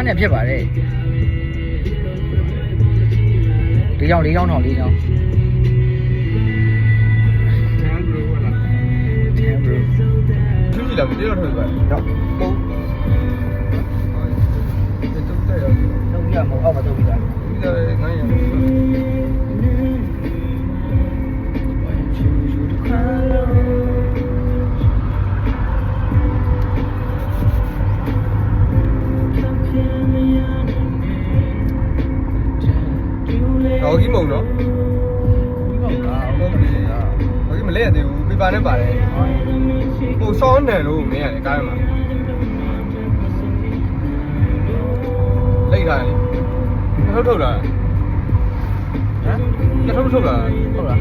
င်းနဲ့ဖြစ်ပါတယ်၄ချောင်းထောင်4ချောင်းသူကြီးလာပြီးတော့ထွက်သွားတော့ပုံတုတ်တယ်တော့ပြမဟုတ်အောက်မှာတုတ်ပြီးတာဒီကလည်းငိုင်းရအော်ကြီးမုံနော်မလဲရသေးဘူးပြပါနဲ့ပါတယ်ဟိုဆောင်းတယ်လို့မင်းရတယ်ကားထဲမှာလိုက်ထားတယ်ထုတ်လာဟမ်ထုတ်လာဟုတ်လား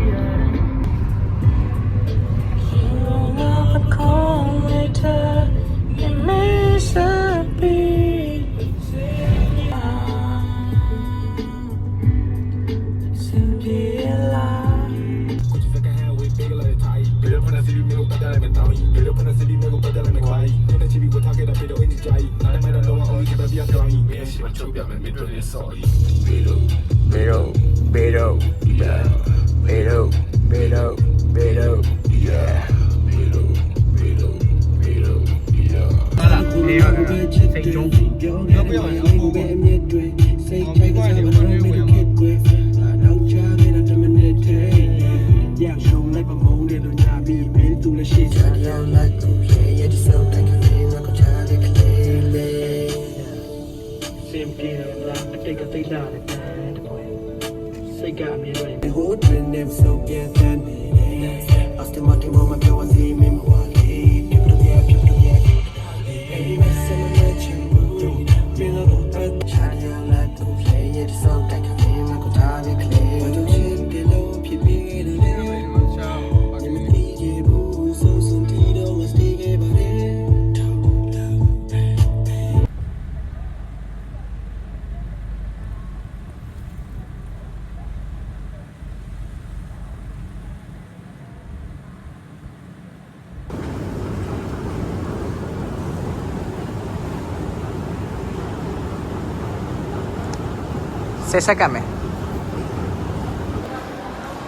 10 second မယ်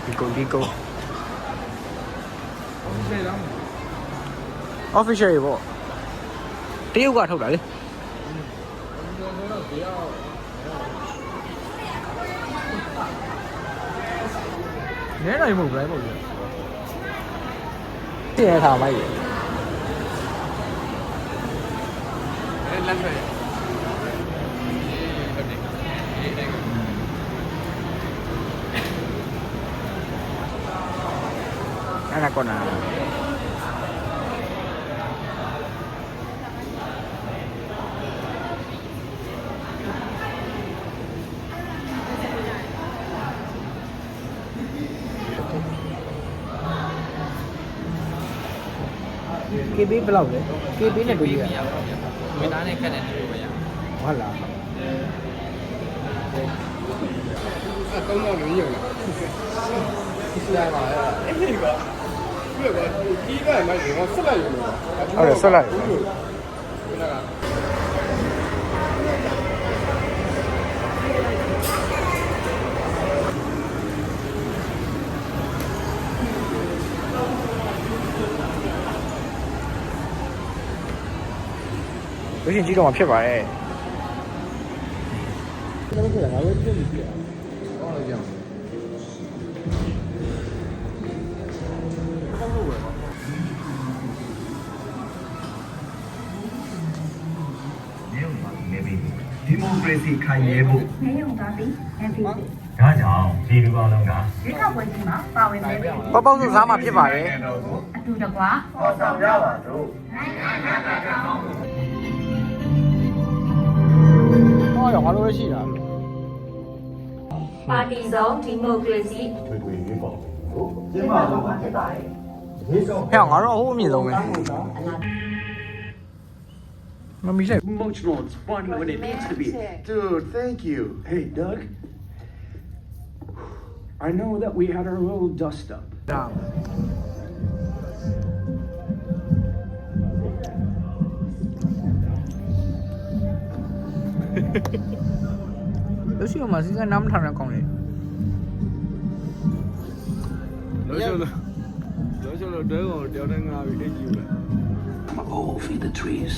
ဒီကို official ရေပေါ့တရုတ်ကထုတ်တာလေနဲနိုင်မို့ဘယ်မို့လဲတင်ရထားမိုက်ရေလက်ဖက်Anaconda. KB ဘယ်လောက်လဲ KB နဲ့တွေ့ရမင်းသားနဲ့ခက်တယ်လို့ပဲရဟုတ်လားအကောင်းတော့လို့ရလားဆရာပါအဲ့ဒီကကြီးတယ်မိုက်ရောဆက်လိုက်ရုံနဲ့ဟုတ်တယ်ဆက်လိုက်ရုံနဲ့လူချင်းကြီးတော့မှာဖြစ်ပါတယ်ကျွန်တော်ကငါတို့ပြင်ပြီးပြန်ဟောလိုက်ကြအောင်ဒီမိုကရေစီခိုင်မြဲဖို့နေရုံသားပြီး MVP ဒါကြောင့်ဒီလူပေါင်းလုံးကရွေးကောက်ပွဲကြီးမှာပါဝင်နေတယ်ပေါ့ပေါ့စုစားမှာဖြစ်ပါတယ်အတူတကွာဟောဆောင်ကြပါစို့ဟောရောငါတို့ရှိတာပါတီစုံဒီမိုကရေစီထွေထွေရေးပေါ့ကျင်းပတော့မှာဖြစ်ပါတယ်ဒီဆုံး ဟဲ့ငါတို့ဟိုအမြင့်ဆုံးပဲMami said emotional and funny when it needs to be. Dude, thank you. Hey, Doug. I know that we had our little dust up. Down. လို့ရှိအောင်မစီစဉ်နားမထားတဲ့ကောင်းလေ လို့ရှိလို့တဲကောင်တယောက်တည်းငါပြီးလက်ကြည့်မယ် From above in the trees,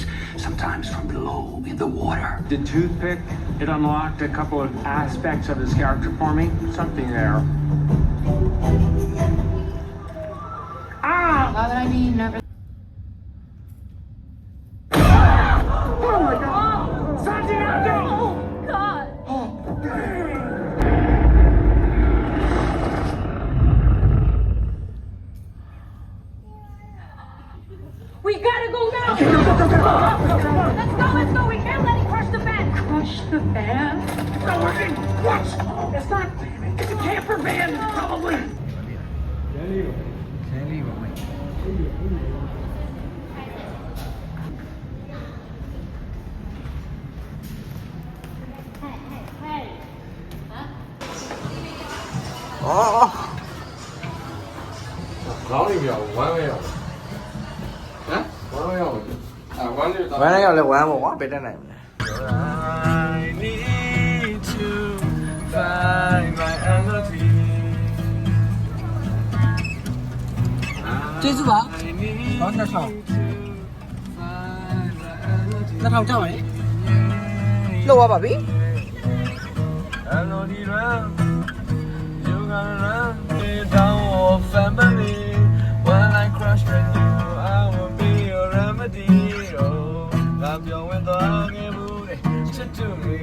sometimes from below in the water. The toothpick, it unlocked a couple of aspects of his character for me. Something there. Ah! But I mean, never. Oh my God! Santiago! God. We gotta go now. Let's go. We can't let him crush the van. Crush the van? No, I mean, what? It's not. It's a camper van, probably. ဆန်းလေးပါမယ်အော် ခေါင်းနေပြောင်းဝမ်းပဲရောက်ဟမ်ဝမ်းပဲရောက်ဝမ်းနေတော့ ဝမ်းလည်းရောက်လဲဝမ်းပေါ့ကွာဘယ်တက်နိုင်မလဲ I need to find my energy ကျေးဇူးပါဟော2000 2000ကြောက်ရယ်လို့ရပါပြီ I know the run you gotta run it down oh family when I crush with you I will be your remedy oh I'm your window I'm your mood to me